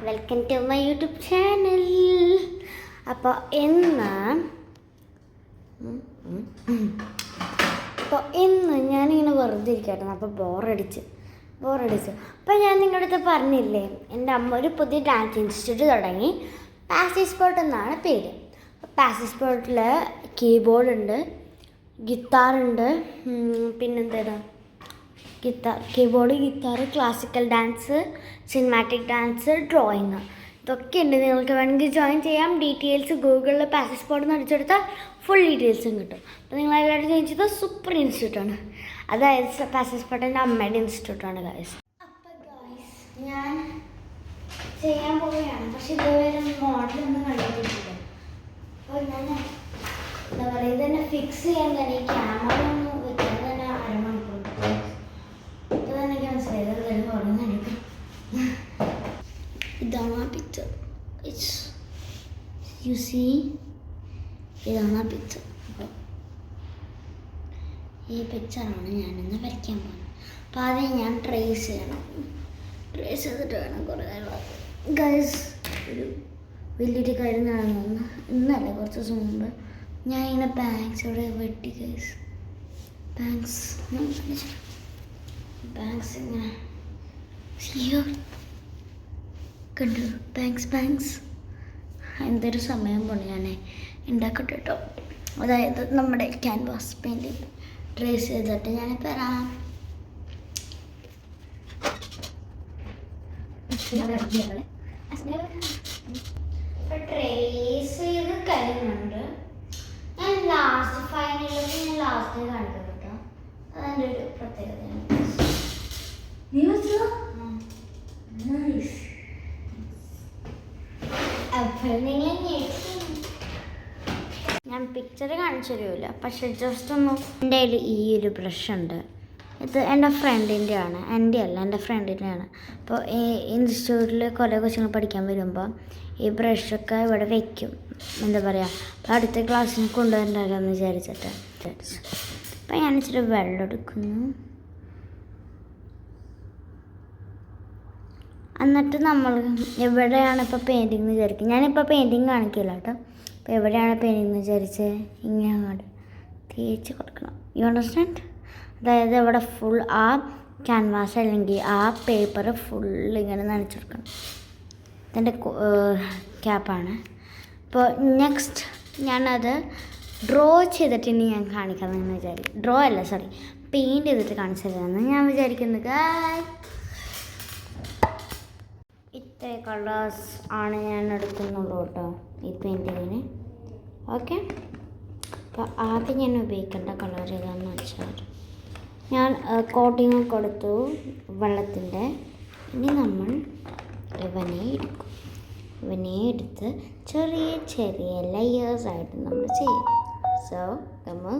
Welcome to my YouTube channel. അപ്പോൾ ഇന്ന് ഞാനിങ്ങനെ വെറുതെ ഇരിക്കായിരുന്നു. അപ്പോൾ ബോറടിച്ചു. അപ്പോൾ ഞാൻ നിങ്ങളുടെ അടുത്ത് പറഞ്ഞില്ലേ, എൻ്റെ അമ്മ ഒരു പുതിയ ഡാൻസ് ഇൻസ്റ്റിറ്റ്യൂട്ട് തുടങ്ങി. പാസീവ് സ്പോട്ട് എന്നാണ് പേര്. പാസീവ് സ്പോട്ടിൽ കീബോർഡുണ്ട്, ഗിത്താറുണ്ട്, പിന്നെന്താണ് keyboard, guitar, classical dance, cinematic dance, drawing, ഇതൊക്കെ ഉണ്ട്. നിങ്ങൾക്ക് വേണമെങ്കിൽ ജോയിൻ ചെയ്യാം. ഡീറ്റെയിൽസ് ഗൂഗിളിൽ പാസീവ് സ്പോട്ട് എന്ന് അടിച്ചെടുത്താൽ ഫുൾ ഡീറ്റെയിൽസും കിട്ടും. അപ്പോൾ നിങ്ങളെല്ലാവരും ജോയിൻ ചെയ്താൽ സൂപ്പർ ഇൻസ്റ്റിറ്റ്യൂട്ടാണ്. അതായത് പാസീവ് സ്പോട്ട് എൻ്റെ അമ്മയുടെ ഇൻസ്റ്റിറ്റ്യൂട്ടാണ് ഗൈസ്. അപ്പോൾ ഗൈസ് ഞാൻ ചെയ്യാൻ പോവുകയാണ്. പക്ഷെ ഇതുവരെ മോഡലൊന്നും കണ്ടിട്ടില്ല. അപ്പോൾ ഞാൻ എന്താ പറയുക, ഇതെന്നെ ഫിക്സ് ചെയ്യാൻ തന്നെ ഈ ക്യാമറ ഒന്ന് വെച്ചാൽ തന്നെ അരമണിക്കൂർ. ഇതാണ് ആ പിക്ചർ. യു സീ, ഇതാണ് ആ പിക്ചർ. അപ്പോൾ ഈ പിക്ചറാണ് ഞാനിന്ന് വരയ്ക്കാൻ പോകുന്നത്. അപ്പോൾ ആദ്യം ഞാൻ ട്രേസ് ചെയ്തിട്ട് വേണം കുറേ ഗൈസ്. ഒരു വലിയൊരു കാര്യം നടന്നു. ഇന്നല്ല, കുറച്ച് ദിവസം മുമ്പ് ഞാൻ ഇങ്ങനെ ബാങ്ക്സ് ഇവിടെ വെട്ടി ഗൈസ്. ബാങ്ക്സ് ഇങ്ങനെ കണ്ടു. ബാങ്ക്സ് എന്തൊരു സമയം പോണു ഞാൻ ഉണ്ടാക്കട്ടെ കേട്ടോ. അതായത് നമ്മുടെ ക്യാൻവാസ് പെയിൻറ്റിങ് ട്രേസ് ചെയ്തിട്ട് ഞാനിപ്പോൾ വരാം. ട്രേസ് ചെയ്ത് കഴിഞ്ഞുണ്ട്. ഞാൻ ലാസ്റ്റ് ഫൈനലിൽ ലാസ്റ്റ് കാണിക്കാം കേട്ടോ. അതെൻ്റെ ഒരു പ്രത്യേകതയാണ്. ഞാൻ പിക്ചർ കാണിച്ചു തരുമല്ലോ, പക്ഷെ ജസ്റ്റ് ഒന്ന് എൻ്റെ കയ്യിൽ ഈ ഒരു ബ്രഷ് ഉണ്ട്. ഇത് എൻ്റെ ഫ്രണ്ടിൻ്റെ ആണ്, എൻ്റെ അല്ല, എൻ്റെ ഫ്രണ്ടിൻ്റെ ആണ്. അപ്പോൾ ഈ ഇൻസ്റ്റിറ്റ്യൂട്ടിൽ കുറേ കൊച്ചുങ്ങൾ പഠിക്കാൻ വരുമ്പോൾ ഈ ബ്രഷൊക്കെ ഇവിടെ വയ്ക്കും. എന്താ പറയുക, അപ്പോൾ അടുത്ത ക്ലാസ്സിന് കൊണ്ടുവരണ്ടല്ലോ എന്ന് വിചാരിച്ചിട്ട്. അപ്പോൾ ഞാൻ ഇച്ചിരി വെള്ളം എടുക്കുന്നു. എന്നിട്ട് നമ്മൾ എവിടെയാണ് ഇപ്പോൾ പെയിൻറ്റിങ് എന്ന് വിചാരിക്കും. ഞാനിപ്പോൾ പെയിൻറ്റിങ് കാണിക്കില്ല കേട്ടോ. അപ്പോൾ എവിടെയാണ് പെയിൻറ്റിങ് എന്ന് വിചാരിച്ച് ഇങ്ങനെ അങ്ങോട്ട് തേച്ച് കൊടുക്കണം. You understand? അതായത് ഇവിടെ ഫുൾ ആ ക്യാൻവാസ് അല്ലെങ്കിൽ ആ പേപ്പർ ഫുൾ ഇങ്ങനെ നനച്ചെടുക്കണം. ഇതെൻ്റെ ക്യാപ്പാണ്. അപ്പോൾ നെക്സ്റ്റ് ഞാനത് ഡ്രോ ചെയ്തിട്ട് ഇനി ഞാൻ കാണിക്കാമെന്ന് വിചാരിക്കും. ഡ്രോ അല്ല, സോറി, പെയിൻറ്റ് ചെയ്തിട്ട് കാണിച്ചു തരാമെന്ന് ഞാൻ വിചാരിക്കുന്നത്. ഇത്ര കളേഴ്സ് ആണ് ഞാൻ എടുക്കുന്നുള്ളൂ കേട്ടോ ഈ പെയിൻറ്റിങ്ങിന്. ഓക്കെ, അപ്പോൾ ആദ്യം ഞാൻ ഉപയോഗിക്കേണ്ട കളർ ഏതാണെന്ന് വെച്ചാൽ ഞാൻ കോട്ടിങ് കൊടുത്തു വെള്ളത്തിൻ്റെ. ഇനി നമ്മൾ ഇവനെ എടുത്ത് ചെറിയ ചെറിയ ലെയേഴ്സായിട്ട് നമ്മൾ ചെയ്യും. സോ നമ്മൾ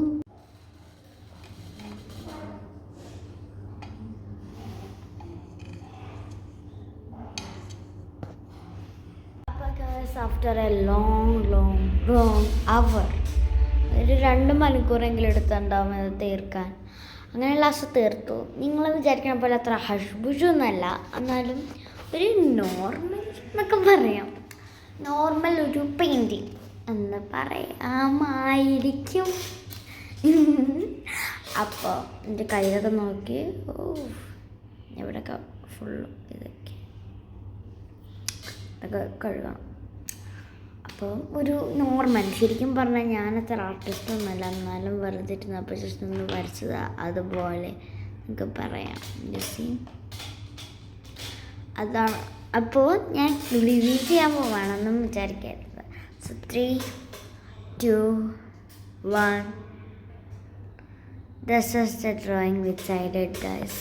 ആഫ്റ്റർ എ ലോങ് അവർ ഒരു 2 മണിക്കൂറെങ്കിലും എടുത്തുണ്ടാവും ഇത് തീർക്കാൻ. അങ്ങനെ ലാസ്റ്റ് തീർത്തു. നിങ്ങൾ വിചാരിക്കണ പോലെ അത്ര ഹഷ്ബുഷൊന്നുമല്ല, എന്നാലും ഒരു നോർമൽ എന്നൊക്കെ പറയാം. നോർമൽ ഒരു പെയിൻറ്റിങ് എന്ന് പറയാമായിരിക്കും. അപ്പോൾ എൻ്റെ കയ്യിലൊക്കെ നോക്കി, എവിടെയൊക്കെ ഫുള്ളും ഇതൊക്കെ കഴുകണം. അപ്പോൾ ഒരു നോർമൽ, ശരിക്കും പറഞ്ഞാൽ ഞാനത്ര ആർട്ടിസ്റ്റൊന്നുമല്ല, എന്നാലും വെറുതെ ഇരുന്നപ്പോൾ ജസ്റ്റ് ഒന്ന് വരച്ചത് അതുപോലെ നമുക്ക് പറയാം. ജസ്റ്റ് അതാണ്. അപ്പോൾ ഞാൻ റിവ്യൂ ചെയ്യാൻ പോവാണെന്നും വിചാരിക്കരുത്. So 3, 2, 1 this is the drawing which I did guys.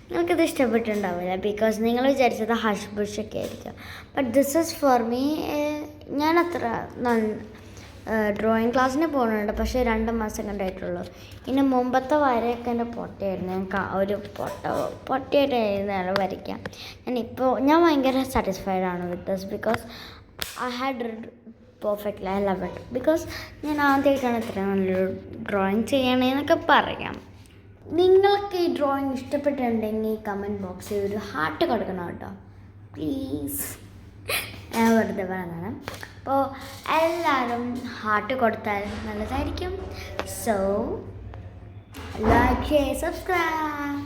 നിങ്ങൾക്കിത് ഇഷ്ടപ്പെട്ടിട്ടുണ്ടാവില്ല, ബിക്കോസ് നിങ്ങൾ വിചാരിച്ചത് ഹഷ് ബുഷൊക്കെ ആയിരിക്കും. But this is for me. ഞാൻ അത്ര ഡ്രോയിങ് ക്ലാസ്സിന് പോകുന്നുണ്ട്, പക്ഷേ 2 മാസം കണ്ടായിട്ടുള്ളൂ. ഇനി മുമ്പത്തെ വരയൊക്കെ എൻ്റെ പൊട്ടയായിരുന്നു. ഞാൻ ഒരു പൊട്ടയായിട്ടായിരുന്നു വരയ്ക്കാം. ഞാൻ ഭയങ്കര സാറ്റിസ്ഫൈഡ് ആണ് with this, because I had perfectly. I love it, because ഞാൻ ആദ്യമായിട്ടാണ് ഇത്ര നല്ലൊരു ഡ്രോയിങ് ചെയ്യണേന്നൊക്കെ പറയാം. നിങ്ങൾക്ക് ഈ ഡ്രോയിങ് ഇഷ്ടപ്പെട്ടിട്ടുണ്ടെങ്കിൽ കമൻറ്റ് ബോക്സിൽ ഒരു ഹാർട്ട് കൊടുക്കണം കേട്ടോ, പ്ലീസ്. ഞാൻ വെറുതെ പറഞ്ഞതാണ്. അപ്പോൾ എല്ലാവരും ഹാർട്ട് കൊടുത്താൽ നല്ലതായിരിക്കും. So like share subscribe.